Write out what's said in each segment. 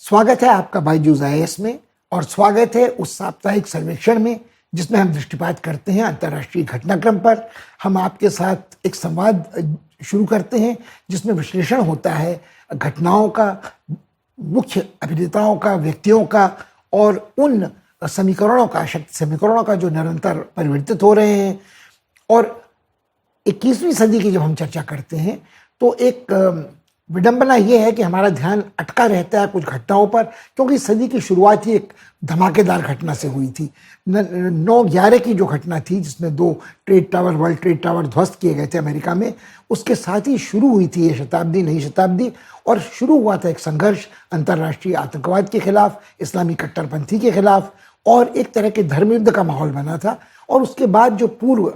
स्वागत है आपका बायजूस आईएएस में और स्वागत है उस साप्ताहिक सर्वेक्षण में जिसमें हम दृष्टिपात करते हैं अंतर्राष्ट्रीय घटनाक्रम पर। हम आपके साथ एक संवाद शुरू करते हैं जिसमें विश्लेषण होता है घटनाओं का, मुख्य अभिनेताओं का, व्यक्तियों का और उन समीकरणों का, शक्ति समीकरणों का जो निरंतर परिवर्तित हो रहे हैं। और 21वीं सदी की जब हम चर्चा करते हैं तो एक विडंबना ये है कि हमारा ध्यान अटका रहता है कुछ घटनाओं पर, क्योंकि सदी की शुरुआत ही एक धमाकेदार घटना से हुई थी। 9/11 की जो घटना थी जिसमें 2 वर्ल्ड ट्रेड टावर ध्वस्त किए गए थे अमेरिका में, उसके साथ ही शुरू हुई थी ये शताब्दी, नई शताब्दी। और शुरू हुआ था एक संघर्ष अंतर्राष्ट्रीय आतंकवाद के खिलाफ, इस्लामी कट्टरपंथी के खिलाफ, और एक तरह के धर्म युद्ध का माहौल बना था। और उसके बाद जो पूर्व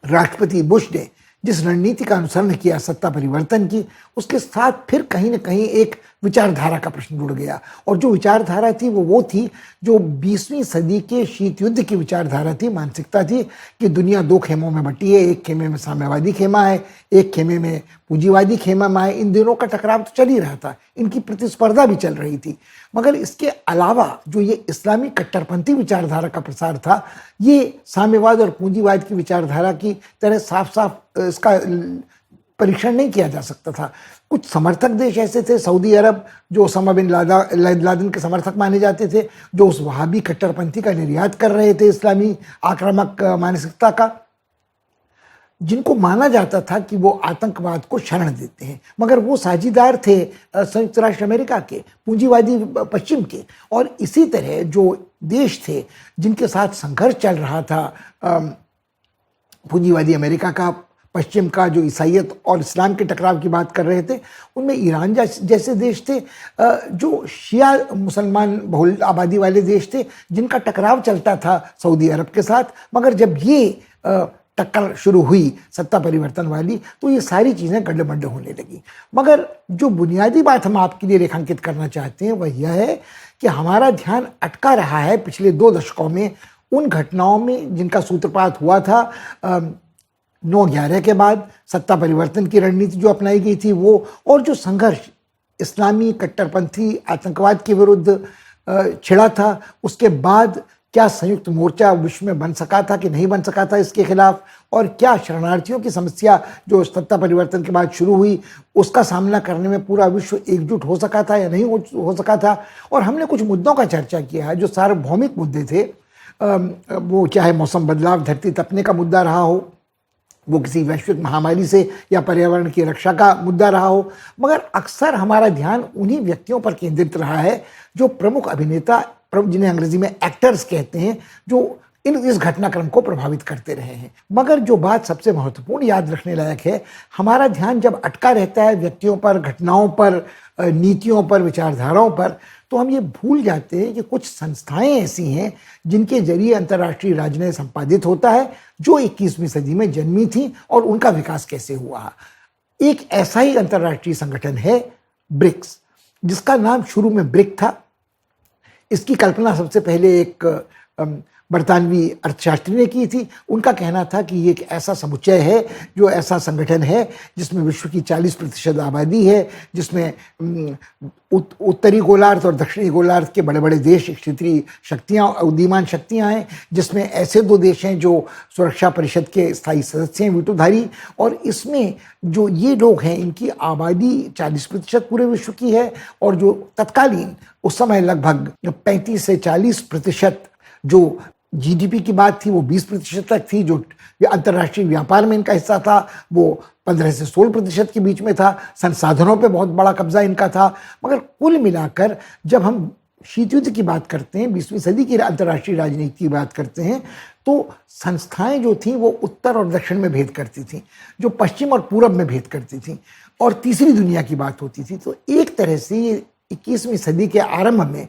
राष्ट्रपति बुश ने जिस रणनीति का अनुसरण किया सत्ता परिवर्तन की, उसके साथ फिर कहीं ना कहीं एक विचारधारा का प्रश्न जुड़ गया। और जो विचारधारा थी वो थी जो 20वीं सदी के शीत युद्ध की विचारधारा थी, मानसिकता थी कि दुनिया 2 खेमों में बटी है। एक खेमे में साम्यवादी खेमा है, एक खेमे में पूंजीवादी खेमा है। इन दोनों का टकराव तो चल ही रहा था, इनकी प्रतिस्पर्धा भी चल रही थी। मगर इसके अलावा जो ये इस्लामी कट्टरपंथी विचारधारा का प्रसार था, ये साम्यवाद और पूंजीवाद की विचारधारा की तरह साफ साफ इसका परीक्षण नहीं किया जा सकता था। कुछ समर्थक देश ऐसे थे, सऊदी अरब जो ओसामा बिन लादेन के समर्थक माने जाते थे, जो उस वहाबी कट्टरपंथी का निर्यात कर रहे थे, इस्लामी आक्रामक मानसिकता का, जिनको माना जाता था कि वो आतंकवाद को शरण देते हैं। मगर वो साझीदार थे संयुक्त राष्ट्र अमेरिका के, पूंजीवादी पश्चिम के। और इसी तरह जो देश थे जिनके साथ संघर्ष चल रहा था, पूंजीवादी अमेरिका का, पश्चिम का, जो ईसाइयत और इस्लाम के टकराव की बात कर रहे थे, उनमें ईरान जैसे देश थे, जो शिया मुसलमान बहुल आबादी वाले देश थे, जिनका टकराव चलता था सऊदी अरब के साथ। मगर जब ये टक्कर शुरू हुई सत्ता परिवर्तन वाली, तो ये सारी चीज़ें गड्ढे होने लगी। मगर जो बुनियादी बात हम आपके लिए रेखांकित करना चाहते हैं वह यह है कि हमारा ध्यान अटका रहा है पिछले 2 दशकों में उन घटनाओं में जिनका सूत्रपात हुआ था 9/11 के बाद, सत्ता परिवर्तन की रणनीति जो अपनाई गई थी वो, और जो संघर्ष इस्लामी कट्टरपंथी आतंकवाद के विरुद्ध छिड़ा था। उसके बाद क्या संयुक्त मोर्चा विश्व में बन सका था कि नहीं बन सका था इसके खिलाफ, और क्या शरणार्थियों की समस्या जो सत्ता परिवर्तन के बाद शुरू हुई उसका सामना करने में पूरा विश्व एकजुट हो सका था या नहीं हो सका था। और हमने कुछ मुद्दों का चर्चा किया है जो सार्वभौमिक मुद्दे थे, वो चाहे मौसम बदलाव, धरती तपने का मुद्दा रहा हो, वो किसी वैश्विक महामारी से या पर्यावरण की रक्षा का मुद्दा रहा हो। मगर अक्सर हमारा ध्यान उन्हीं व्यक्तियों पर केंद्रित रहा है जो प्रमुख अभिनेता, जिन्हें अंग्रेजी में एक्टर्स कहते हैं, जो इस घटनाक्रम को प्रभावित करते रहे हैं। मगर जो बात सबसे महत्वपूर्ण याद रखने लायक है, हमारा ध्यान जब अटका रहता है व्यक्तियों पर, घटनाओं पर, नीतियों पर, विचारधाराओं पर, तो हम ये भूल जाते हैं कि कुछ संस्थाएं ऐसी हैं जिनके जरिए अंतर्राष्ट्रीय राजनीति संपादित होता है, जो 21वीं सदी में जन्मी थी और उनका विकास कैसे हुआ। एक ऐसा ही अंतर्राष्ट्रीय संगठन है ब्रिक्स, जिसका नाम शुरू में ब्रिक था। इसकी कल्पना सबसे पहले एक बरतानवी अर्थशास्त्री ने की थी। उनका कहना था कि ये एक ऐसा समुच्चय है, जो ऐसा संगठन है जिसमें विश्व की 40% आबादी है, जिसमें उत्तरी गोलार्ध और दक्षिणी गोलार्ध के बड़े बड़े देश, क्षेत्रीय शक्तियाँ, उदीयमान शक्तियाँ हैं, जिसमें ऐसे 2 देश हैं जो सुरक्षा परिषद के स्थायी सदस्य हैं, वीटोधारी। और इसमें जो ये लोग हैं, इनकी आबादी 40% पूरे विश्व की है, और जो तत्कालीन उस समय लगभग 35 से 40% जो जीडीपी की बात थी वो 20% तक थी। जो अंतर्राष्ट्रीय व्यापार में इनका हिस्सा था वो 15 से 16% के बीच में था। संसाधनों पे बहुत बड़ा कब्जा इनका था। मगर कुल मिलाकर जब हम शीत युद्ध की बात करते हैं, 20वीं सदी की अंतर्राष्ट्रीय राजनीति की बात करते हैं, तो संस्थाएं जो थी वो उत्तर और दक्षिण में भेद करती थी, जो पश्चिम और पूरब में भेद करती थी, और तीसरी दुनिया की बात होती थी। तो एक तरह से ये 21वीं सदी के आरंभ में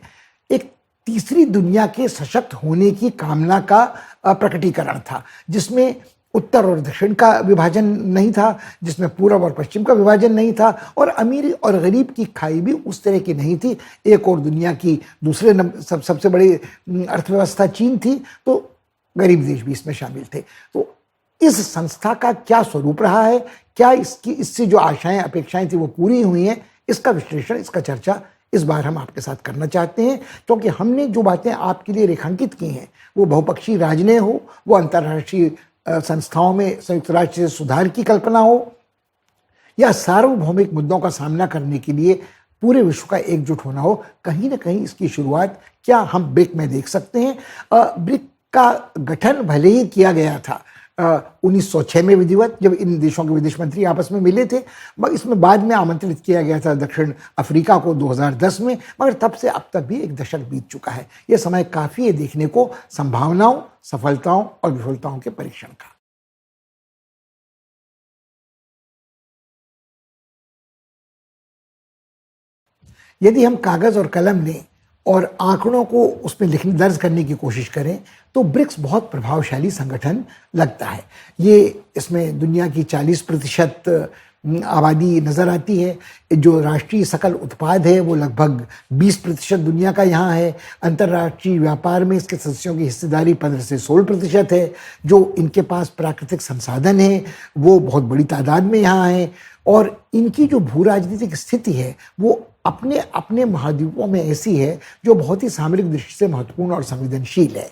एक तीसरी दुनिया के सशक्त होने की कामना का प्रकटीकरण था, जिसमें उत्तर और दक्षिण का विभाजन नहीं था, जिसमें पूरब और पश्चिम का विभाजन नहीं था, और अमीर और गरीब की खाई भी उस तरह की नहीं थी। एक और दुनिया की दूसरे सबसे बड़ी अर्थव्यवस्था चीन थी, तो गरीब देश भी इसमें शामिल थे। तो इस संस्था का क्या स्वरूप रहा है, क्या इससे जो आशाएं, अपेक्षाएं थी वो पूरी हुई हैं, इसका विश्लेषण, इसका चर्चा इस बार हम आपके साथ करना चाहते हैं, क्योंकि हमने जो बातें आपके लिए रेखांकित की हैं, वो बहुपक्षीय राजनय हो, वो अंतर्राष्ट्रीय संस्थाओं में संयुक्त राष्ट्र से सुधार की कल्पना हो, या सार्वभौमिक मुद्दों का सामना करने के लिए पूरे विश्व का एकजुट होना हो, कहीं ना कहीं इसकी शुरुआत क्या हम ब्रिक में देख सकते हैं। ब्रिक का गठन भले ही किया गया था 1906 में विधिवत, जब इन देशों के विदेश मंत्री आपस में मिले थे, मगर इसमें बाद में आमंत्रित किया गया था दक्षिण अफ्रीका को 2010 में, मगर तब से अब तक भी एक दशक बीत चुका है। यह समय काफ़ी है देखने को संभावनाओं, सफलताओं और विफलताओं के परीक्षण का। यदि हम कागज़ और कलम लें और आंकड़ों को उसमें लिखने दर्ज करने की कोशिश करें, तो ब्रिक्स बहुत प्रभावशाली संगठन लगता है। ये इसमें दुनिया की 40% आबादी नज़र आती है। जो राष्ट्रीय सकल उत्पाद है वो लगभग 20% दुनिया का यहाँ है। अंतर्राष्ट्रीय व्यापार में इसके सदस्यों की हिस्सेदारी 15 से 16% है। जो इनके पास प्राकृतिक संसाधन है वो बहुत बड़ी तादाद में यहाँ है, और इनकी जो भू राजनीतिक स्थिति है वो अपने अपने महाद्वीपों में ऐसी है जो बहुत ही सामरिक दृष्टि से महत्वपूर्ण और संवेदनशील है।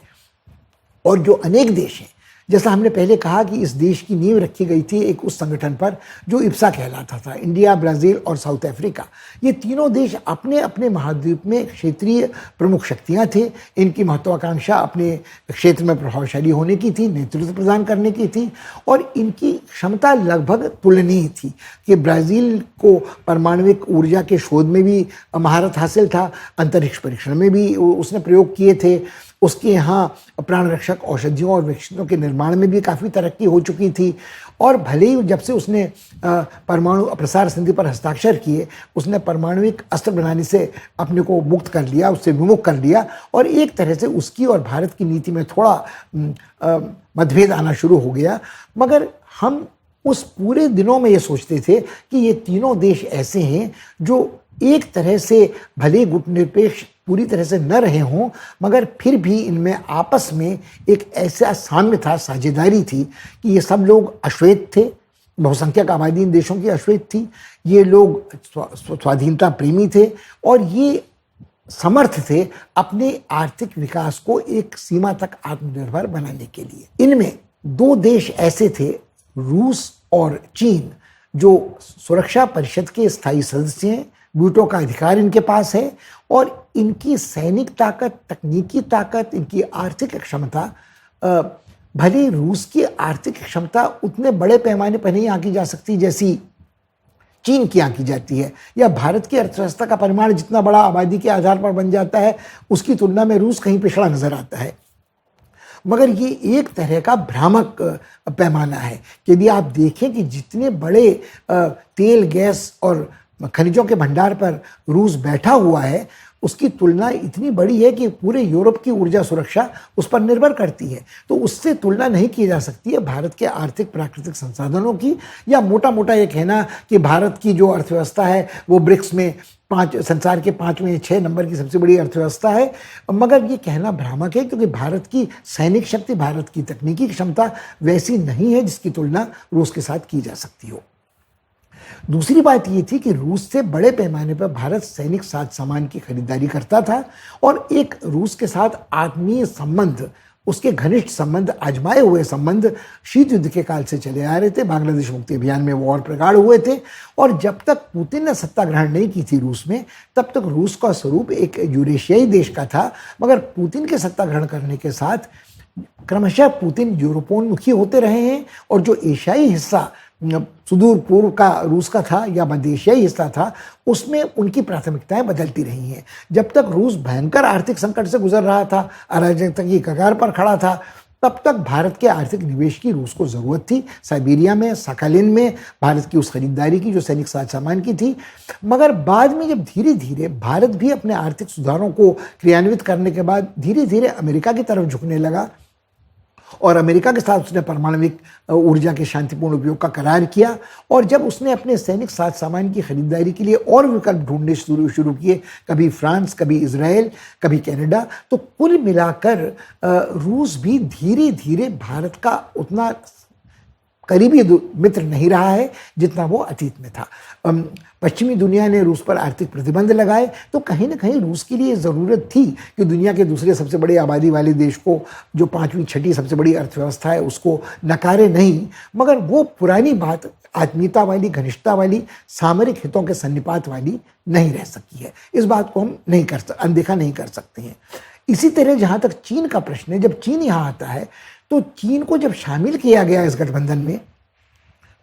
और जो अनेक देश हैं, जैसा हमने पहले कहा कि इस देश की नींव रखी गई थी एक उस संगठन पर जो इब्सा कहलाता था, इंडिया, ब्राज़ील और साउथ अफ्रीका। ये तीनों देश अपने अपने महाद्वीप में क्षेत्रीय प्रमुख शक्तियां थे। इनकी महत्वाकांक्षा अपने क्षेत्र में प्रभावशाली होने की थी, नेतृत्व प्रदान करने की थी, और इनकी क्षमता लगभग तुलनीय थी कि ब्राज़ील को परमाणुविक ऊर्जा के शोध में भी महारत हासिल था, अंतरिक्ष परीक्षण में भी उसने प्रयोग किए थे, उसके यहाँ प्राण रक्षक औषधियों और वैक्सीनों के निर्माण में भी काफ़ी तरक्की हो चुकी थी। और भले ही जब से उसने परमाणु प्रसार संधि पर हस्ताक्षर किए, उसने परमाणुविक अस्त्र बनाने से अपने को मुक्त कर लिया, उससे विमुख कर लिया, और एक तरह से उसकी और भारत की नीति में थोड़ा मतभेद आना शुरू हो गया। मगर हम उस पूरे दिनों में ये सोचते थे कि ये तीनों देश ऐसे हैं जो एक तरह से भले गुटनिरपेक्ष पूरी तरह से न रहे हों, मगर फिर भी इनमें आपस में एक ऐसा साम्य था, साझेदारी थी कि ये सब लोग अश्वेत थे। बहुसंख्यक आबादी इन देशों की अश्वेत थी। ये लोग स्वाधीनता प्रेमी थे, और ये समर्थ थे अपने आर्थिक विकास को एक सीमा तक आत्मनिर्भर बनाने के लिए। इनमें दो देश ऐसे थे, रूस और चीन, जो सुरक्षा परिषद के स्थायी सदस्य हैं, वीटो का अधिकार इनके पास है, और इनकी सैनिक ताकत, तकनीकी ताकत, इनकी आर्थिक क्षमता, भले रूस की आर्थिक क्षमता उतने बड़े पैमाने पर नहीं आंकी जा सकती जैसी चीन की आंकी जाती है, या भारत की अर्थव्यवस्था का परिमाण जितना बड़ा आबादी के आधार पर बन जाता है उसकी तुलना में रूस कहीं पिछड़ा नजर आता है। मगर ये एक तरह का भ्रामक पैमाना है कि यदि आप देखें कि जितने बड़े तेल, गैस और खनिजों के भंडार पर रूस बैठा हुआ है, उसकी तुलना इतनी बड़ी है कि पूरे यूरोप की ऊर्जा सुरक्षा उस पर निर्भर करती है। तो उससे तुलना नहीं की जा सकती है भारत के आर्थिक प्राकृतिक संसाधनों की, या मोटा मोटा ये कहना कि भारत की जो अर्थव्यवस्था है वो ब्रिक्स में संसार के 5वें 6 नंबर की सबसे बड़ी अर्थव्यवस्था है। मगर ये कहना भ्रामक है, क्योंकि भारत की सैनिक शक्ति, भारत की तकनीकी क्षमता वैसी नहीं है जिसकी तुलना रूस के साथ की जा सकती हो। दूसरी बात ये थी कि रूस से बड़े पैमाने पर भारत सैनिक साज सामान की खरीदारी करता था, और एक रूस के साथ आत्मीय संबंध, उसके घनिष्ठ संबंध, आजमाए हुए संबंध शीत युद्ध के काल से चले आ रहे थे। बांग्लादेश मुक्ति अभियान में वो और प्रगाढ़ हुए थे, और जब तक पुतिन ने सत्ता ग्रहण नहीं की थी रूस में, तब तक रूस का स्वरूप एक यूरेशियाई देश का था। मगर पुतिन के सत्ता ग्रहण करने के साथ क्रमशः पुतिन यूरोपोन्मुखी होते रहे हैं, और जो एशियाई हिस्सा सुदूर पूर्व का रूस का था या मध्य एशियाई हिस्सा था, उसमें उनकी प्राथमिकताएं बदलती रही हैं। जब तक रूस भयंकर आर्थिक संकट से गुजर रहा था, अराजकता की कगार पर खड़ा था, तब तक भारत के आर्थिक निवेश की रूस को जरूरत थी। साइबेरिया में, सखालिन में भारत की उस खरीदारी की जो सैनिक साज सामान की थी। मगर बाद में जब धीरे धीरे भारत भी अपने आर्थिक सुधारों को क्रियान्वित करने के बाद धीरे धीरे अमेरिका की तरफ झुकने लगा, और अमेरिका के साथ उसने परमाणुविक ऊर्जा के शांतिपूर्ण उपयोग का करार किया, और जब उसने अपने सैनिक साज सामान की खरीदारी के लिए और विकल्प ढूंढने शुरू किए, कभी फ्रांस, कभी इजराइल, कभी कनाडा, तो कुल मिलाकर रूस भी धीरे धीरे भारत का उतना करीबी मित्र नहीं रहा है जितना वो अतीत में था। पश्चिमी दुनिया ने रूस पर आर्थिक प्रतिबंध लगाए तो कहीं ना कहीं रूस के लिए ज़रूरत थी कि दुनिया के दूसरे सबसे बड़े आबादी वाले देश को, जो 5वीं 6ठी सबसे बड़ी अर्थव्यवस्था है, उसको नकारे नहीं। मगर वो पुरानी बात आत्मीयता वाली, घनिष्ठता वाली, सामरिक हितों के सन्निपात वाली नहीं रह सकी है। इस बात को हम अनदेखा नहीं कर सकते हैं। इसी तरह जहाँ तक चीन का प्रश्न है, जब चीन यहाँ आता है तो चीन को जब शामिल किया गया इस गठबंधन में,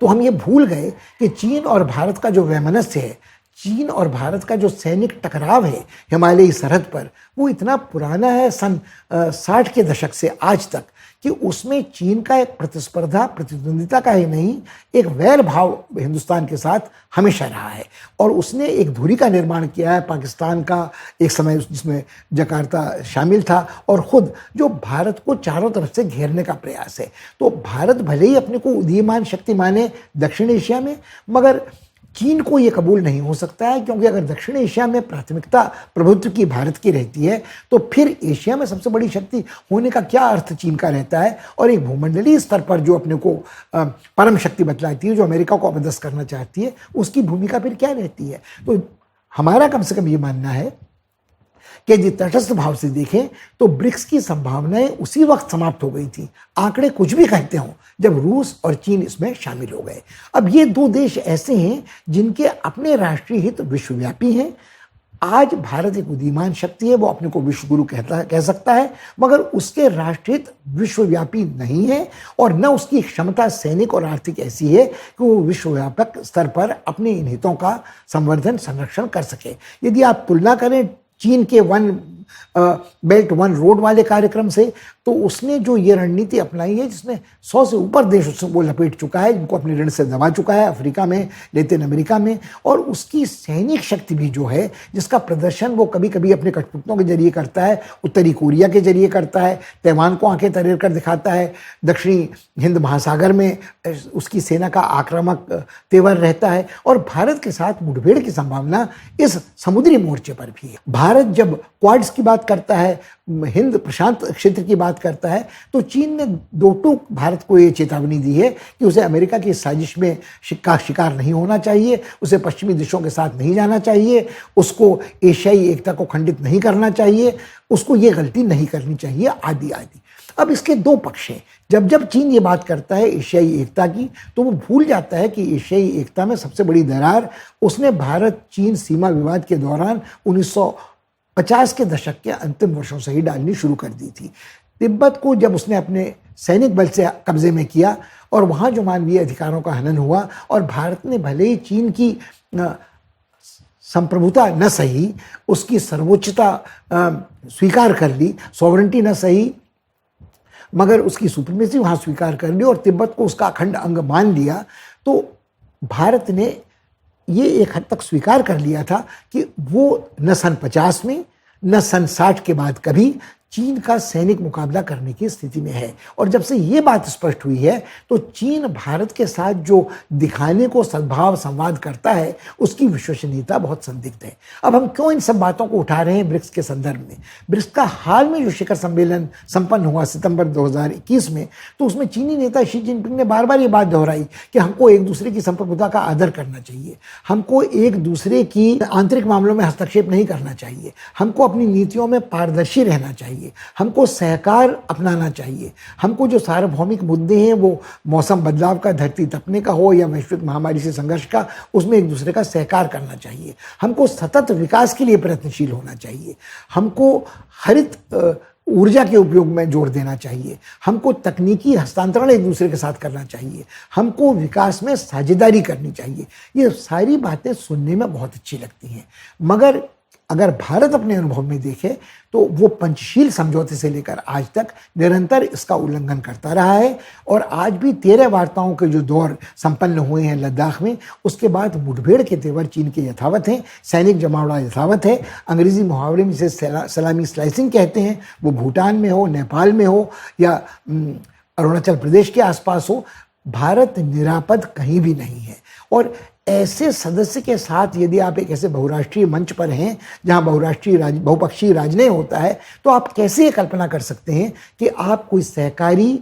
तो हम ये भूल गए कि चीन और भारत का जो वैमनस्य है, चीन और भारत का जो सैनिक टकराव है हिमालयी सरहद पर, वो इतना पुराना है, सन 60 के दशक से आज तक, कि उसमें चीन का एक प्रतिस्पर्धा, प्रतिद्वंदिता का ही नहीं, एक वैर भाव हिंदुस्तान के साथ हमेशा रहा है। और उसने एक धुरी का निर्माण किया है पाकिस्तान का, एक समय जिसमें जकार्ता शामिल था, और ख़ुद जो भारत को चारों तरफ से घेरने का प्रयास है। तो भारत भले ही अपने को उदीयमान शक्ति माने दक्षिण एशिया में, मगर चीन को ये कबूल नहीं हो सकता है, क्योंकि अगर दक्षिण एशिया में प्राथमिकता प्रभुत्व की भारत की रहती है तो फिर एशिया में सबसे बड़ी शक्ति होने का क्या अर्थ चीन का रहता है। और एक भूमंडलीय स्तर पर जो अपने को परम शक्ति बतलाती है, जो अमेरिका को अपदस्थ करना चाहती है, उसकी भूमिका फिर क्या रहती है। तो हमारा कम से कम ये मानना है कि यदि तटस्थ भाव से देखें तो ब्रिक्स की संभावनाएं उसी वक्त समाप्त हो गई थी, आंकड़े कुछ भी कहते हों, जब रूस और चीन इसमें शामिल हो गए। अब ये दो देश ऐसे हैं जिनके अपने राष्ट्रीय हित विश्वव्यापी हैं। आज भारत एक उदीयमान शक्ति है, वो अपने को विश्वगुरु कह सकता है, मगर उसके राष्ट्रीय हित विश्वव्यापी नहीं है, और न उसकी क्षमता सैनिक और आर्थिक ऐसी है कि वो विश्वव्यापक स्तर पर अपने इन हितों का संवर्धन, संरक्षण कर सके। यदि आप तुलना करें चीन के वन बेल्ट वन रोड वाले कार्यक्रम से, तो उसने जो ये रणनीति अपनाई है, जिसमें 100 से ऊपर देश उससे वो लपेट चुका है, जिनको अपने ऋण से दबा चुका है, अफ्रीका में, लैटिन अमेरिका में, और उसकी सैनिक शक्ति भी जो है, जिसका प्रदर्शन वो कभी कभी अपने कठपुतलों के जरिए करता है, उत्तरी कोरिया के जरिए करता है, तैवान को आंखें तरेर कर दिखाता है, दक्षिणी हिंद महासागर में उसकी सेना का आक्रामक तेवर रहता है, और भारत के साथ मुठभेड़ की संभावना इस समुद्री मोर्चे पर भी है। भारत जब क्वाड्स की बात करता है, हिंद प्रशांत क्षेत्र की बात करता है, तो चीन ने दो टूक भारत को ये चेतावनी दी है कि उसे अमेरिका की साजिश में शिकार नहीं होना चाहिए, उसे पश्चिमी देशों के साथ नहीं जाना चाहिए, उसको एशियाई एकता को खंडित नहीं करना चाहिए, उसको ये गलती नहीं करनी चाहिए, आदि आदि। अब इसके दो पक्ष हैं। जब जब चीन ये बात करता है एशियाई एकता की, तो वो भूल जाता है कि एशियाई एकता में सबसे बड़ी दरार उसने भारत चीन सीमा विवाद के दौरान 1950 के दशक के अंतिम वर्षों से ही डालनी शुरू कर दी थी। तिब्बत को जब उसने अपने सैनिक बल से कब्जे में किया और वहाँ जो मानवीय अधिकारों का हनन हुआ, और भारत ने भले ही चीन की संप्रभुता न सही, उसकी सर्वोच्चता स्वीकार कर ली, सॉवरेंटी न सही, मगर उसकी सुप्रीमेसी वहाँ स्वीकार कर ली और तिब्बत को उसका अखंड अंग मान लिया, तो भारत ने ये एक हद तक स्वीकार कर लिया था कि वो न सन 50 में न सन 60 के बाद कभी चीन का सैनिक मुकाबला करने की स्थिति में है। और जब से ये बात स्पष्ट हुई है, तो चीन भारत के साथ जो दिखाने को सद्भाव संवाद करता है, उसकी विश्वसनीयता बहुत संदिग्ध है। अब हम क्यों इन सब बातों को उठा रहे हैं ब्रिक्स के संदर्भ में? ब्रिक्स का हाल में जो शिखर सम्मेलन संपन्न हुआ सितंबर 2021 में, तो उसमें चीनी नेता शी जिनपिंग ने बार बार ये बात दोहराई कि हमको एक दूसरे की संप्रभुता का आदर करना चाहिए, हमको एक दूसरे की आंतरिक मामलों में हस्तक्षेप नहीं करना चाहिए, हमको अपनी नीतियों में पारदर्शी रहना चाहिए, हमको सहकार अपनाना चाहिए, हमको जो सार्वभौमिक मुद्दे हैं, वो मौसम बदलाव का, धरती तपने का हो या वैश्विक महामारी से संघर्ष का, उसमें एक दूसरे का सहकार करना चाहिए, हमको सतत विकास के लिए प्रयत्नशील होना चाहिए, हमको हरित ऊर्जा के उपयोग में जोर देना चाहिए, हमको तकनीकी हस्तांतरण एक दूसरे के साथ करना चाहिए, हमको विकास में साझेदारी करनी चाहिए। ये सारी बातें सुनने में बहुत अच्छी लगती हैं, मगर अगर भारत अपने अनुभव में देखे तो वो पंचशील समझौते से लेकर आज तक निरंतर इसका उल्लंघन करता रहा है। और आज भी 13 वार्ताओं के जो दौर संपन्न हुए हैं लद्दाख में, उसके बाद मुठभेड़ के तेवर चीन के यथावत हैं, सैनिक जमावड़ा यथावत है। अंग्रेजी मुहावरे में इसे सलामी स्लाइसिंग कहते हैं, वो भूटान में हो, नेपाल में हो या अरुणाचल प्रदेश के आसपास हो, भारत निरापद कहीं भी नहीं है। और ऐसे सदस्य के साथ यदि आप एक ऐसे बहुराष्ट्रीय मंच पर हैं जहां बहुपक्षीय राजनय होता है, तो आप कैसे ये कल्पना कर सकते हैं कि आप कोई सहकारी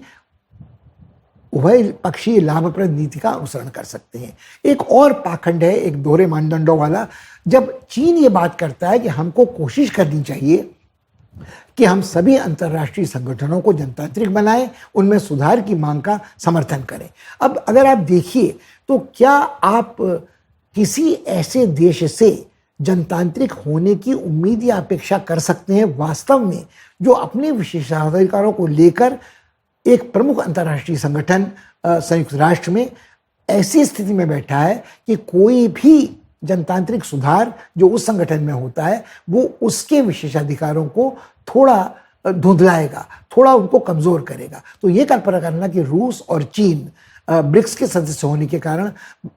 उभय पक्षीय लाभप्रद नीति का अनुसरण कर सकते हैं। एक और पाखंड है, एक दोहरे मानदंडों वाला, जब चीन ये बात करता है कि हमको कोशिश करनी चाहिए कि हम सभी अंतर्राष्ट्रीय संगठनों को जनतांत्रिक बनाएं, उनमें सुधार की मांग का समर्थन करें। अब अगर आप देखिए तो क्या आप किसी ऐसे देश से जनतांत्रिक होने की उम्मीद या अपेक्षा कर सकते हैं वास्तव में, जो अपने विशेषाधिकारों को लेकर एक प्रमुख अंतर्राष्ट्रीय संगठन संयुक्त राष्ट्र में ऐसी स्थिति में बैठा है कि कोई भी जनतांत्रिक सुधार जो उस संगठन में होता है वो उसके विशेषाधिकारों को थोड़ा धुंधलाएगा, थोड़ा उनको कमजोर करेगा। तो ये कल्पना करना कि रूस और चीन ब्रिक्स के सदस्य होने के कारण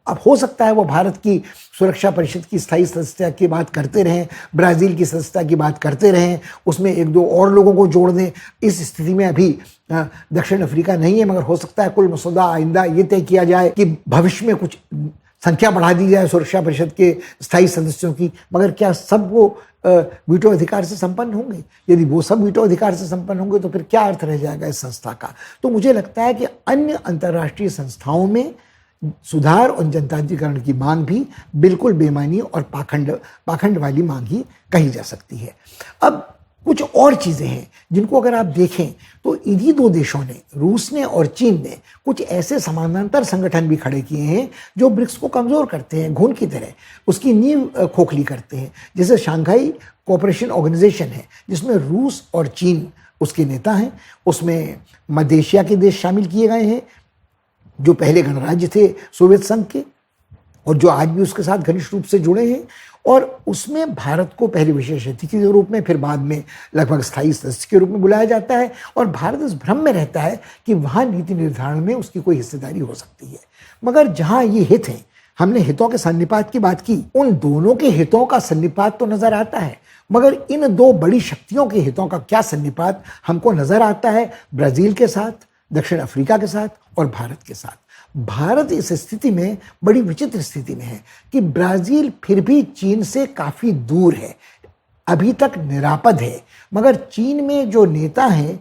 अब हो सकता है वो भारत की सुरक्षा परिषद की स्थायी सदस्यता की बात करते रहें, ब्राज़ील की सदस्यता की बात करते रहें, उसमें एक दो और लोगों को जोड़ दें। इस स्थिति में अभी दक्षिण अफ्रीका नहीं है, मगर हो सकता है कुल मसौदा आइंदा ये तय किया जाए कि भविष्य में कुछ संख्या बढ़ा दी जाए सुरक्षा परिषद के स्थायी सदस्यों की। मगर क्या सब वो वीटो अधिकार से संपन्न होंगे? यदि वो सब वीटो अधिकार से संपन्न होंगे तो फिर क्या अर्थ रह जाएगा इस संस्था का? तो मुझे लगता है कि अन्य अंतर्राष्ट्रीय संस्थाओं में सुधार और जनतांत्रिकरण की मांग भी बिल्कुल बेमानी और पाखंड वाली मांग ही कही जा सकती है। अब कुछ और चीज़ें हैं जिनको अगर आप देखें तो इन्हीं दो देशों ने, रूस ने और चीन ने, कुछ ऐसे समानांतर संगठन भी खड़े किए हैं जो ब्रिक्स को कमज़ोर करते हैं, घुन की तरह उसकी नींव खोखली करते हैं। जैसे शंघाई कोऑपरेशन ऑर्गेनाइजेशन है जिसमें रूस और चीन उसके नेता हैं, उसमें मध्य एशिया के देश शामिल किए गए हैं जो पहले गणराज्य थे सोवियत संघ के और जो आज भी उसके साथ घनिष्ठ रूप से जुड़े हैं। और उसमें भारत को पहले विशेष अतिथि के रूप में, फिर बाद में लगभग स्थायी सदस्य के रूप में बुलाया जाता है। और भारत इस भ्रम में रहता है कि वहाँ नीति निर्धारण में उसकी कोई हिस्सेदारी हो सकती है। मगर जहाँ ये हित हैं, हमने हितों के सन्निपात की बात की, उन दोनों के हितों का सन्निपात तो नजर आता है, मगर इन दो बड़ी शक्तियों के हितों का क्या सन्निपात हमको नजर आता है ब्राज़ील के साथ, दक्षिण अफ्रीका के साथ और भारत के साथ। भारत इस स्थिति में बड़ी विचित्र स्थिति में है कि ब्राज़ील फिर भी चीन से काफ़ी दूर है, अभी तक निरापद है। मगर चीन में जो नेता हैं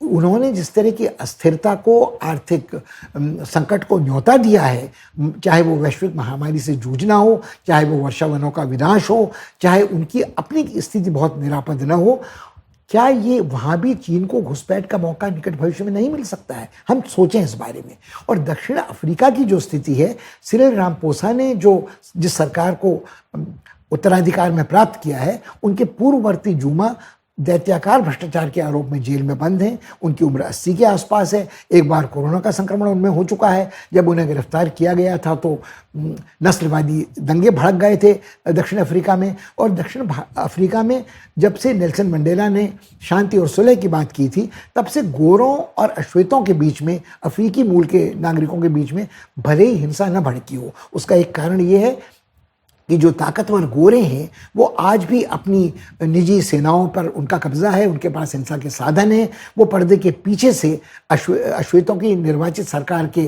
उन्होंने जिस तरह की अस्थिरता को, आर्थिक संकट को न्योता दिया है, चाहे वो वैश्विक महामारी से जूझना हो, चाहे वो वर्षावनों का विनाश हो, चाहे उनकी अपनी स्थिति बहुत निरापद न हो, क्या ये वहाँ भी चीन को घुसपैठ का मौका निकट भविष्य में नहीं मिल सकता है? हम सोचें इस बारे में। और दक्षिण अफ्रीका की जो स्थिति है, सिरिल रामापोसा ने जिस सरकार को उत्तराधिकार में प्राप्त किया है, उनके पूर्ववर्ती जूमा दैत्याकार भ्रष्टाचार के आरोप में जेल में बंद हैं। उनकी उम्र 80 के आसपास है। एक बार कोरोना का संक्रमण उनमें हो चुका है। जब उन्हें गिरफ्तार किया गया था तो नस्लवादी दंगे भड़क गए थे दक्षिण अफ्रीका में। और दक्षिण अफ्रीका में जब से नेल्सन मंडेला ने शांति और सुलह की बात की थी, तब से गोरों और अश्वेतों के बीच में, अफ्रीकी मूल के नागरिकों के बीच में भले ही हिंसा न भड़की हो। उसका एक कारण ये है कि जो ताकतवर गोरे हैं वो आज भी अपनी निजी सेनाओं पर उनका कब्जा है, उनके पास हिंसा के साधन हैं। वो पर्दे के पीछे से अश्वेतों की निर्वाचित सरकार के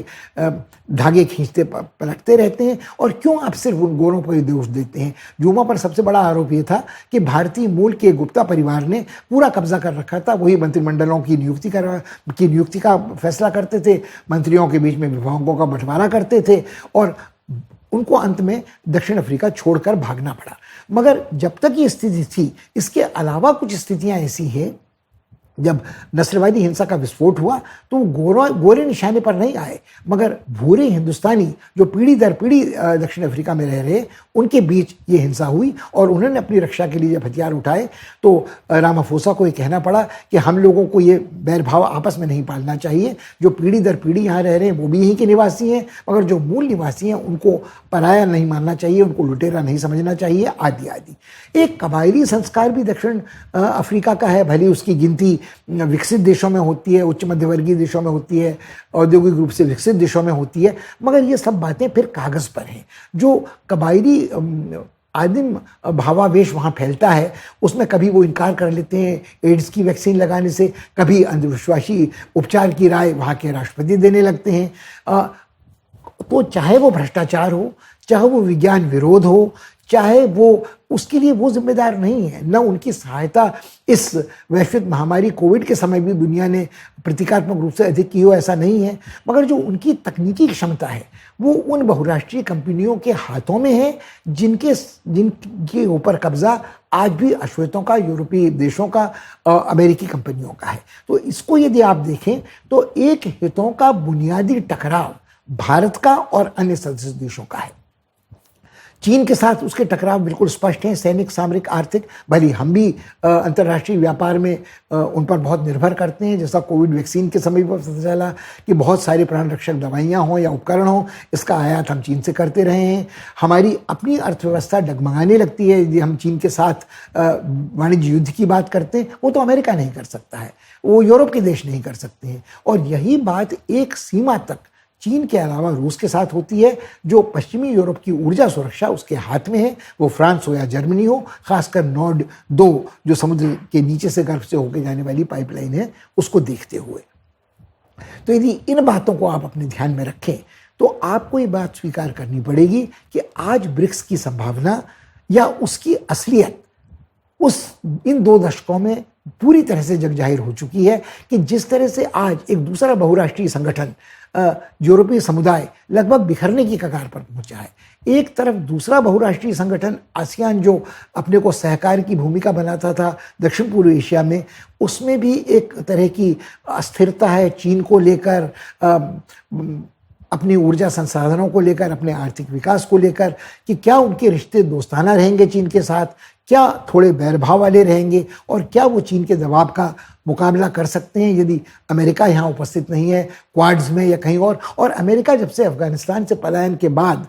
धागे खींचते पलटते रहते हैं। और क्यों आप सिर्फ उन गोरों पर ही दोष देते हैं? जूमा पर सबसे बड़ा आरोप ये था कि भारतीय मूल के गुप्ता परिवार ने पूरा कब्जा कर रखा था। वही मंत्रिमंडलों की नियुक्ति का फैसला करते थे, मंत्रियों के बीच में विभागों का बंटवारा करते थे और उनको अंत में दक्षिण अफ्रीका छोड़कर भागना पड़ा। मगर जब तक ये स्थिति थी, इसके अलावा कुछ स्थितियां ऐसी हैं, जब नस्लवादी हिंसा का विस्फोट हुआ तो गोरे निशाने पर नहीं आए, मगर भूरे हिंदुस्तानी जो पीढ़ी दर पीढ़ी दक्षिण अफ्रीका में रह रहे, उनके बीच ये हिंसा हुई और उन्होंने अपनी रक्षा के लिए जब हथियार उठाए तो रामाफोसा को ये कहना पड़ा कि हम लोगों को ये बैरभाव आपस में नहीं पालना चाहिए। जो पीढ़ी दर पीढ़ी यहाँ रह रहे हैं वो भी यहीं के निवासी हैं, मगर जो मूल निवासी हैं उनको पराया नहीं मानना चाहिए, उनको लुटेरा नहीं समझना चाहिए, आदि आदि। एक कबायली संस्कार भी दक्षिण अफ्रीका का है, भले उसकी गिनती विकसित देशों में होती है, उच्च मध्यवर्गीय देशों में होती है, औद्योगिक रूप से विकसित देशों में होती है, मगर ये सब बातें फिर कागज़ पर हैं। जो कबायली आदिम भावावेश वहाँ फैलता है, उसमें कभी वो इनकार कर लेते हैं एड्स की वैक्सीन लगाने से, कभी अंधविश्वासी उपचार की राय वहाँ के राष्ट्रपति देने लगते हैं। तो चाहे वो भ्रष्टाचार हो, चाहे वो विज्ञान विरोध हो, चाहे वो, उसके लिए वो जिम्मेदार नहीं है। न उनकी सहायता इस वैश्विक महामारी कोविड के समय भी दुनिया ने प्रतीकात्मक रूप से अधिक की हो, ऐसा नहीं है, मगर जो उनकी तकनीकी क्षमता है वो उन बहुराष्ट्रीय कंपनियों के हाथों में है जिनके ऊपर कब्जा आज भी अश्वेतों का, यूरोपीय देशों का, अमेरिकी कंपनियों का है। तो इसको यदि आप देखें तो एक हितों का बुनियादी टकराव भारत का और अन्य सदस्य देशों का है। चीन के साथ उसके टकराव बिल्कुल स्पष्ट हैं, सैनिक, सामरिक, आर्थिक। भले हम भी अंतर्राष्ट्रीय व्यापार में उन पर बहुत निर्भर करते हैं, जैसा कोविड वैक्सीन के समय पर पता चला कि बहुत सारी प्राण रक्षक दवाइयाँ हों या उपकरण हों, इसका आयात हम चीन से करते रहे हैं। हमारी अपनी अर्थव्यवस्था डगमगाने लगती है यदि हम चीन के साथ वाणिज्य युद्ध की बात करते हैं। वो तो अमेरिका नहीं कर सकता है, वो यूरोप के देश नहीं कर सकते हैं। और यही बात एक सीमा तक चीन के अलावा रूस के साथ होती है, जो पश्चिमी यूरोप की ऊर्जा सुरक्षा उसके हाथ में है, वो फ्रांस हो या जर्मनी हो, खासकर नॉर्ड 2 जो समुद्र के नीचे से गर्भ से होकर जाने वाली पाइपलाइन है, उसको देखते हुए। तो यदि इन बातों को आप अपने ध्यान में रखें तो आपको ये बात स्वीकार करनी पड़ेगी कि आज ब्रिक्स की संभावना या उसकी असलियत इन 2 दशकों में पूरी तरह से जग जाहिर हो चुकी है कि जिस तरह से आज एक दूसरा बहुराष्ट्रीय संगठन यूरोपीय समुदाय लगभग बिखरने की कगार पर पहुंचा है। एक तरफ दूसरा बहुराष्ट्रीय संगठन आसियान जो अपने को सहकार की भूमिका बनाता था दक्षिण पूर्व एशिया में, उसमें भी एक तरह की अस्थिरता है चीन को लेकर, अपनी ऊर्जा संसाधनों को लेकर, अपने आर्थिक विकास को लेकर, कि क्या उनके रिश्ते दोस्ताना रहेंगे चीन के साथ, क्या थोड़े बैरभाव वाले रहेंगे, और क्या वो चीन के दबाव का मुकाबला कर सकते हैं यदि अमेरिका यहाँ उपस्थित नहीं है, क्वाड्स में या कहीं और अमेरिका जब से अफगानिस्तान से पलायन के बाद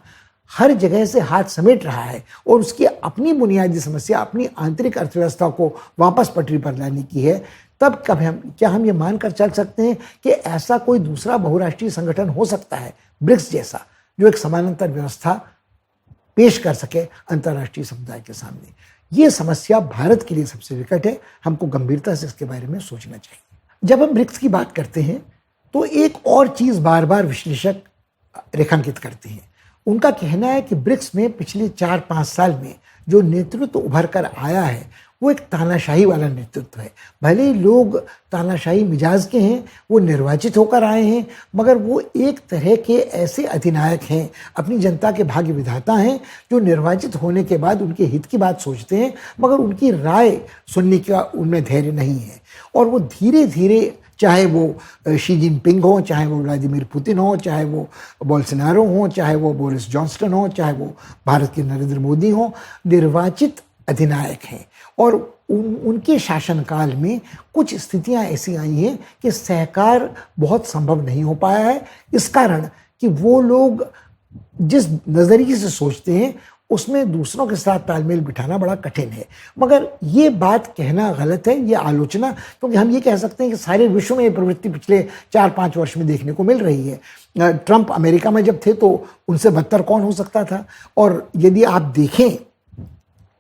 हर जगह से हाथ समेट रहा है और उसकी अपनी बुनियादी समस्या, अपनी आंतरिक अर्थव्यवस्था को वापस पटरी पर लाने की है, तब क्या हम ये मानकर चल सकते हैं कि ऐसा कोई दूसरा बहुराष्ट्रीय संगठन हो सकता है ब्रिक्स जैसा, जो एक समानांतर व्यवस्था पेश कर सके अंतर्राष्ट्रीय समुदाय के सामने? ये समस्या भारत के लिए सबसे विकट है, हमको गंभीरता से इसके बारे में सोचना चाहिए। जब हम ब्रिक्स की बात करते हैं तो एक और चीज बार बार विश्लेषक रेखांकित करते हैं। उनका कहना है कि ब्रिक्स में पिछले 4-5 साल में जो नेतृत्व उभर कर आया है वो एक तानाशाही वाला नेतृत्व है। भले ही लोग तानाशाही मिजाज के हैं, वो निर्वाचित होकर आए हैं, मगर वो एक तरह के ऐसे अधिनायक हैं, अपनी जनता के भाग्य विधाता हैं, जो निर्वाचित होने के बाद उनके हित की बात सोचते हैं, मगर उनकी राय सुनने का उनमें धैर्य नहीं है। और वो धीरे धीरे, चाहे वो शी जिनपिंग हो, चाहे वो व्लादिमीर पुतिन हो, चाहे वो बोल्सोनारो हो, चाहे वो बोरिस जॉनसन हो, चाहे वो भारत के नरेंद्र मोदी हो, निर्वाचित अधिनायक हैं। और उनके शासनकाल में कुछ स्थितियां ऐसी आई हैं कि सहकार बहुत संभव नहीं हो पाया है, इस कारण कि वो लोग जिस नज़रिए से सोचते हैं उसमें दूसरों के साथ तालमेल बिठाना बड़ा कठिन है। मगर ये बात कहना गलत है, ये आलोचना, क्योंकि हम ये कह सकते हैं कि सारे विश्व में ये प्रवृत्ति पिछले 4-5 वर्ष में देखने को मिल रही है। ट्रंप अमेरिका में जब थे तो उनसे बदतर कौन हो सकता था? और यदि आप देखें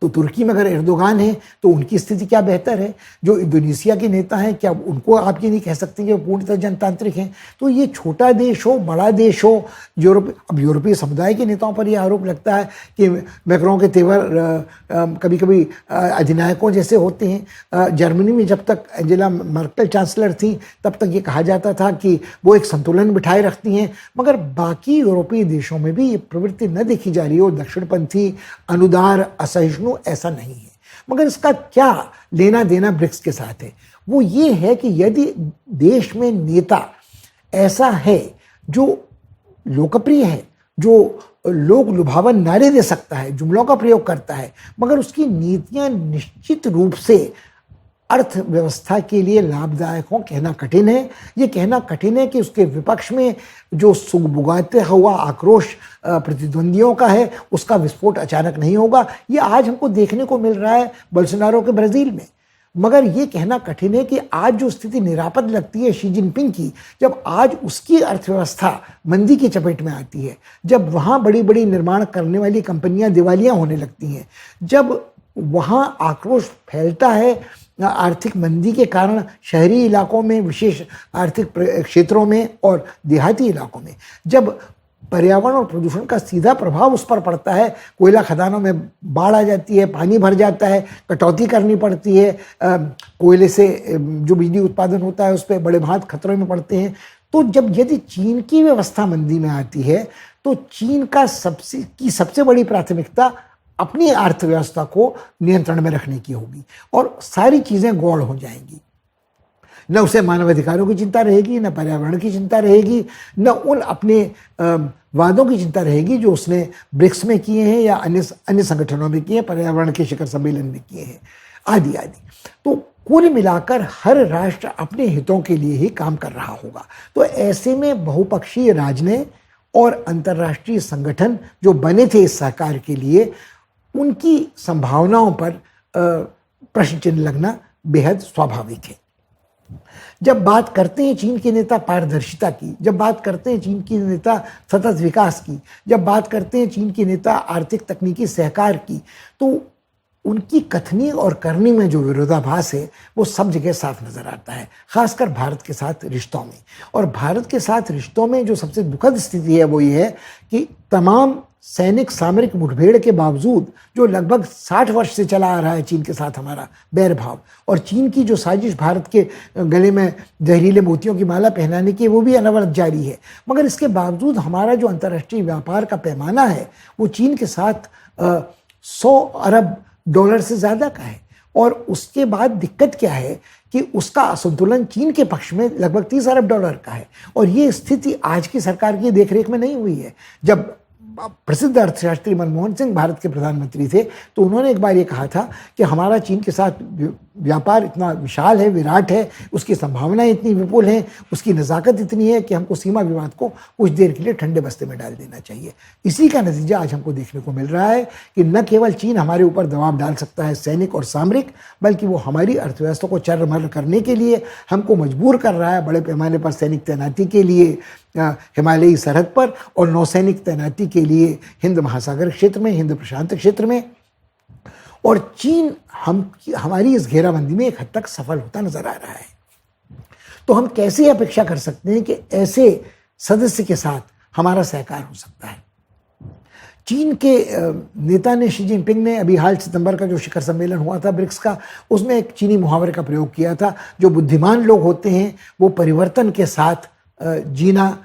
तो तुर्की में अगर एर्दोगान है तो उनकी स्थिति क्या बेहतर है? जो इंडोनेशिया के नेता हैं, क्या उनको आप ये नहीं कह सकते कि वो पूर्णतः जनतांत्रिक हैं? तो ये छोटा देश हो, बड़ा देश हो, अब यूरोपीय समुदाय के नेताओं पर यह आरोप लगता है कि मैक्रों के तेवर कभी कभी अधिनायकों जैसे होते हैं। जर्मनी में जब तक एंजेला मर्केल चांसलर थी तब तक ये कहा जाता था कि वो एक संतुलन बिठाए रखती हैं, मगर बाकी यूरोपीय देशों में भी ये प्रवृत्ति न देखी जा रही हो। दक्षिणपंथी, अनुदार, असहिष्णु ऐसा नहीं है। मगर इसका क्या लेना देना ब्रिक्स के साथ है? वो ये है कि यदि देश में नेता ऐसा है जो लोकप्रिय है, जो लोक लुभावन नारे दे सकता है, जुमलों का प्रयोग करता है, मगर उसकी नीतियां निश्चित रूप से अर्थव्यवस्था के लिए लाभदायक हो, कहना कठिन है। ये कहना कठिन है कि उसके विपक्ष में जो सुगबुगाते हुआ आक्रोश प्रतिद्वंदियों का है उसका विस्फोट अचानक नहीं होगा। ये आज हमको देखने को मिल रहा है बोल्सोनारो के ब्राजील में। मगर ये कहना कठिन है कि आज जो स्थिति निरापद लगती है शी जिनपिंग की, जब आज उसकी अर्थव्यवस्था मंदी की चपेट में आती है, जब वहाँ बड़ी बड़ी निर्माण करने वाली कंपनियां दिवालियां होने लगती हैं, जब वहाँ आक्रोश फैलता है आर्थिक मंदी के कारण शहरी इलाकों में, विशेष आर्थिक क्षेत्रों में और देहाती इलाकों में, जब पर्यावरण और प्रदूषण का सीधा प्रभाव उस पर पड़ता है। कोयला खदानों में बाढ़ आ जाती है, पानी भर जाता है, कटौती करनी पड़ती है, कोयले से जो बिजली उत्पादन होता है उस पर बड़े भांत खतरे में पड़ते हैं। तो जब यदि चीन की व्यवस्था मंदी में आती है तो चीन का सबसे बड़ी प्राथमिकता अपनी अर्थव्यवस्था को नियंत्रण में रखने की होगी और सारी चीजें गौड़ हो जाएंगी। न उसे मानवाधिकारों की चिंता रहेगी, न पर्यावरण की चिंता रहेगी, न उन अपने वादों की चिंता रहेगी जो उसने ब्रिक्स में किए हैं या अन्य संगठनों में किए हैं, पर्यावरण के शिखर सम्मेलन में किए हैं, आदि आदि। तो कुल मिलाकर हर राष्ट्र अपने हितों के लिए ही काम कर रहा होगा। तो ऐसे में बहुपक्षीय राजनय और अंतर्राष्ट्रीय संगठन जो बने थे इस सहकार के लिए, उनकी संभावनाओं पर प्रश्न चिन्ह लगना बेहद स्वाभाविक है। जब बात करते हैं चीन के नेता पारदर्शिता की, जब बात करते हैं चीन के नेता सतत विकास की, जब बात करते हैं चीन के नेता आर्थिक तकनीकी सहकार की, तो उनकी कथनी और करनी में जो विरोधाभास है वो सब जगह साफ नजर आता है, खासकर भारत के साथ रिश्तों में। और भारत के साथ रिश्तों में जो सबसे दुखद स्थिति है वो ये है कि तमाम सैनिक सामरिक मुठभेड़ के बावजूद जो लगभग 60 वर्ष से चला आ रहा है चीन के साथ हमारा बैरभाव, और चीन की जो साजिश भारत के गले में जहरीले मोतियों की माला पहनाने की, वो भी अनवरत जारी है। मगर इसके बावजूद हमारा जो अंतर्राष्ट्रीय व्यापार का पैमाना है वो चीन के साथ 100 अरब डॉलर से ज़्यादा का है। और उसके बाद दिक्कत क्या है कि उसका असंतुलन चीन के पक्ष में लगभग 30 अरब डॉलर का है। और ये स्थिति आज की सरकार की देखरेख में नहीं हुई है। जब प्रसिद्ध अर्थशास्त्री मनमोहन सिंह भारत के प्रधानमंत्री थे तो उन्होंने एक बार ये कहा था कि हमारा चीन के साथ व्यापार इतना विशाल है, विराट है, उसकी संभावनाएं इतनी विपुल हैं, उसकी नज़ाकत इतनी है कि हमको सीमा विवाद को कुछ देर के लिए ठंडे बस्ते में डाल देना चाहिए। इसी का नतीजा आज हमको देखने को मिल रहा है कि न केवल चीन हमारे ऊपर दबाव डाल सकता है सैनिक और सामरिक, बल्कि वो हमारी अर्थव्यवस्था को चरमर करने के लिए हमको मजबूर कर रहा है बड़े पैमाने पर सैनिक तैनाती के लिए हिमालयी सरहद पर और नौसैनिक तैनाती के लिए हिंद महासागर क्षेत्र में, हिंद प्रशांत क्षेत्र में। और चीन हमारी इस घेराबंदी में एक हद तक सफल होता नजर आ रहा है। तो हम कैसे अपेक्षा कर सकते हैं कि ऐसे सदस्य के साथ हमारा सहकार हो सकता है। चीन के नेता ने, शी जिनपिंग ने, अभी हाल सितंबर का जो शिखर सम्मेलन हुआ था ब्रिक्स का, उसमें एक चीनी मुहावरे का प्रयोग किया था, जो बुद्धिमान लोग होते हैं वो परिवर्तन के साथ जीना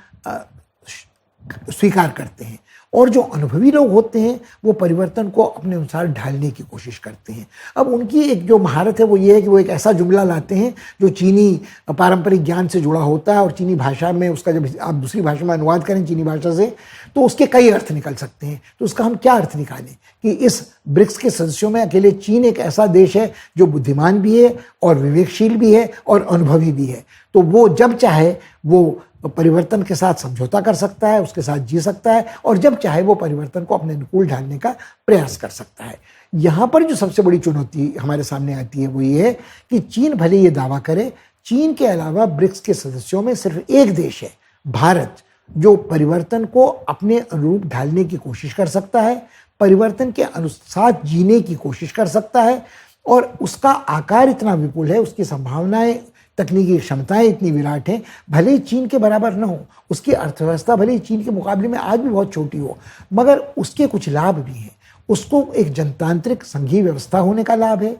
स्वीकार करते हैं और जो अनुभवी लोग होते हैं वो परिवर्तन को अपने अनुसार ढालने की कोशिश करते हैं। अब उनकी एक जो महारत है वो ये है कि वो एक ऐसा जुमला लाते हैं जो चीनी पारंपरिक ज्ञान से जुड़ा होता है और चीनी भाषा में उसका जब आप दूसरी भाषा में अनुवाद करें चीनी भाषा से तो उसके कई अर्थ निकल सकते हैं। तो उसका हम क्या अर्थ निकालें कि इस ब्रिक्स के सदस्यों में अकेले चीन एक ऐसा देश है जो बुद्धिमान भी है और विवेकशील भी है और अनुभवी भी है। तो वो जब चाहे वो परिवर्तन के साथ समझौता कर सकता है, उसके साथ जी सकता है और जब चाहे वो परिवर्तन को अपने अनुकूल ढालने का प्रयास कर सकता है। यहाँ पर जो सबसे बड़ी चुनौती हमारे सामने आती है वो ये है कि चीन भले ये दावा करे, चीन के अलावा ब्रिक्स के सदस्यों में सिर्फ एक देश है, भारत, जो परिवर्तन को अपने अनुरूप ढालने की कोशिश कर सकता है, परिवर्तन के अनुसार जीने की कोशिश कर सकता है और उसका आकार इतना विपुल है, उसकी संभावनाएं, तकनीकी क्षमताएं इतनी विराट हैं, भले ही चीन के बराबर न हो, उसकी अर्थव्यवस्था भले ही चीन के मुकाबले में आज भी बहुत छोटी हो, मगर उसके कुछ लाभ भी हैं। उसको एक जनतांत्रिक संघीय व्यवस्था होने का लाभ है,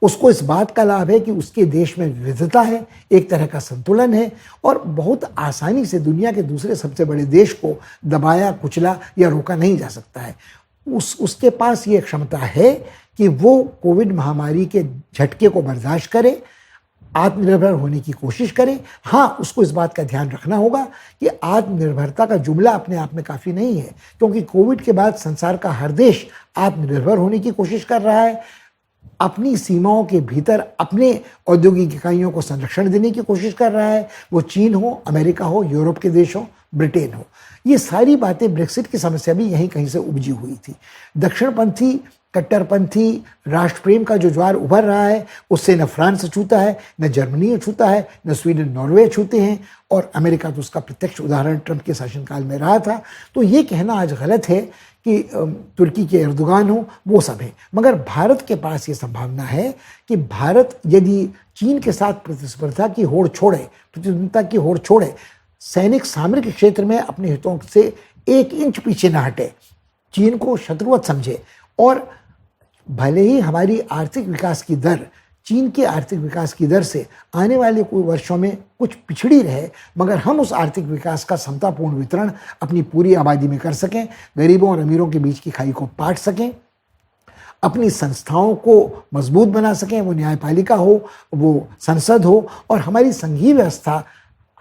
उसको इस बात का लाभ है कि उसके देश में विविधता है, एक तरह का संतुलन है और बहुत आसानी से दुनिया के दूसरे सबसे बड़े देश को दबाया, कुचला या रोका नहीं जा सकता है। उसके पास ये क्षमता है कि वो कोविड महामारी के झटके को बर्दाश्त करे, आत्मनिर्भर होने की कोशिश करें। हाँ, उसको इस बात का ध्यान रखना होगा कि आत्मनिर्भरता का जुमला अपने आप में काफ़ी नहीं है, क्योंकि कोविड के बाद संसार का हर देश आत्मनिर्भर होने की कोशिश कर रहा है, अपनी सीमाओं के भीतर अपने औद्योगिक इकाइयों को संरक्षण देने की कोशिश कर रहा है, वो चीन हो, अमेरिका हो, यूरोप के देश हो, ब्रिटेन हो। ये सारी बातें, ब्रेक्सिट की समस्या भी यहीं कहीं से उपजी हुई थी। दक्षिणपंथी, कट्टरपंथी राष्ट्रप्रेम का जो ज्वार उभर रहा है उससे न फ्रांस छूता है, न जर्मनी छूता है, न स्वीडन, नॉर्वे छूते हैं और अमेरिका तो उसका प्रत्यक्ष उदाहरण ट्रंप के शासनकाल में रहा था। तो ये कहना आज गलत है कि तुर्की के एर्दोगान हो, वो सब है। मगर भारत के पास ये संभावना है कि भारत यदि चीन के साथ प्रतिस्पर्धा की होड़ छोड़े, प्रतिद्वंद्विता की होड़ छोड़े, सैनिक सामरिक क्षेत्र में अपने हितों से 1 इंच पीछे न हटे, चीन को शत्रुवत समझे और भले ही हमारी आर्थिक विकास की दर चीन के आर्थिक विकास की दर से आने वाले कुछ वर्षों में कुछ पिछड़ी रहे, मगर हम उस आर्थिक विकास का समतापूर्ण वितरण अपनी पूरी आबादी में कर सकें, गरीबों और अमीरों के बीच की खाई को पाट सकें, अपनी संस्थाओं को मजबूत बना सकें, वो न्यायपालिका हो, वो संसद हो, और हमारी संघीय व्यवस्था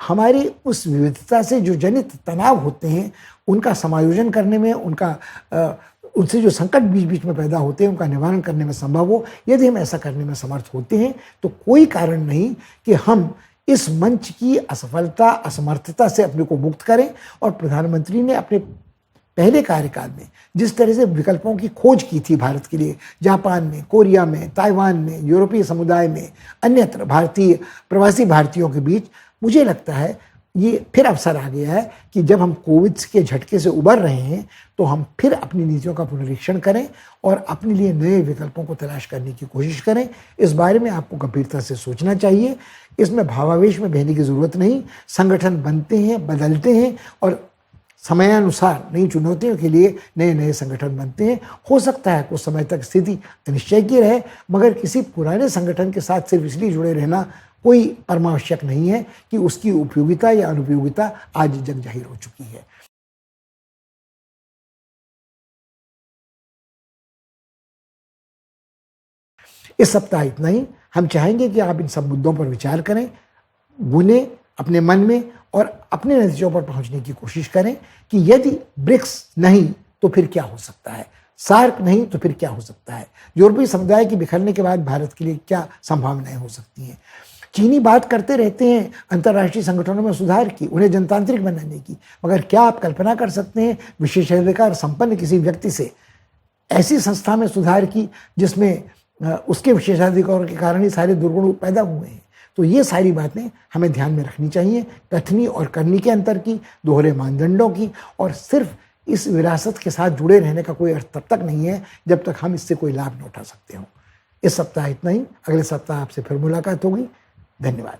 हमारी उस विविधता से जो जनित तनाव होते हैं उनका समायोजन करने में, उनसे जो संकट बीच बीच में पैदा होते हैं उनका निवारण करने में संभव हो। यदि हम ऐसा करने में समर्थ होते हैं तो कोई कारण नहीं कि हम इस मंच की असफलता, असमर्थता से अपने को मुक्त करें। और प्रधानमंत्री ने अपने पहले कार्यकाल में जिस तरह से विकल्पों की खोज की थी भारत के लिए, जापान में, कोरिया में, ताइवान में, यूरोपीय समुदाय में, अन्यत्र प्रवासी भारतीयों के बीच, मुझे लगता है ये फिर अवसर आ गया है कि जब हम कोविड के झटके से उबर रहे हैं तो हम फिर अपनी नीतियों का पुनरीक्षण करें और अपने लिए नए विकल्पों को तलाश करने की कोशिश करें। इस बारे में आपको गंभीरता से सोचना चाहिए। इसमें भावावेश में बहने की ज़रूरत नहीं। संगठन बनते हैं, बदलते हैं और समयानुसार नई चुनौतियों के लिए नए नए संगठन बनते हैं। हो सकता है कुछ समय तक स्थिति अनिश्चय की रहे, मगर किसी पुराने संगठन के साथ सिर्फ इसलिए जुड़े रहना कोई परमावश्यक नहीं है कि उसकी उपयोगिता या अनुपयोगिता आज जग जाहिर हो चुकी है। इस सप्ताह इतना ही। हम चाहेंगे कि आप इन सब मुद्दों पर विचार करें, गुने अपने मन में और अपने नतीजों पर पहुंचने की कोशिश करें कि यदि ब्रिक्स नहीं तो फिर क्या हो सकता है, सार्क नहीं तो फिर क्या हो सकता है, यूरोपीय समुदाय के बिखरने के बाद भारत के लिए क्या संभावनाएं हो सकती हैं। चीनी बात करते रहते हैं अंतर्राष्ट्रीय संगठनों में सुधार की, उन्हें जनतांत्रिक बनाने की, मगर क्या आप कल्पना कर सकते हैं विशेषाधिकार संपन्न किसी व्यक्ति से ऐसी संस्था में सुधार की जिसमें उसके विशेषाधिकारों के कारण ही सारे दुर्गुण पैदा हुए हैं। तो ये सारी बातें हमें ध्यान में रखनी चाहिए, कथनी और करनी के अंतर की, दोहरे मानदंडों की, और सिर्फ इस विरासत के साथ जुड़े रहने का कोई अर्थ तब तक नहीं है जब तक हम इससे कोई लाभ न उठा सकते हो। इस सप्ताह इतना ही। अगले सप्ताह आपसे फिर मुलाकात होगी। धन्यवाद।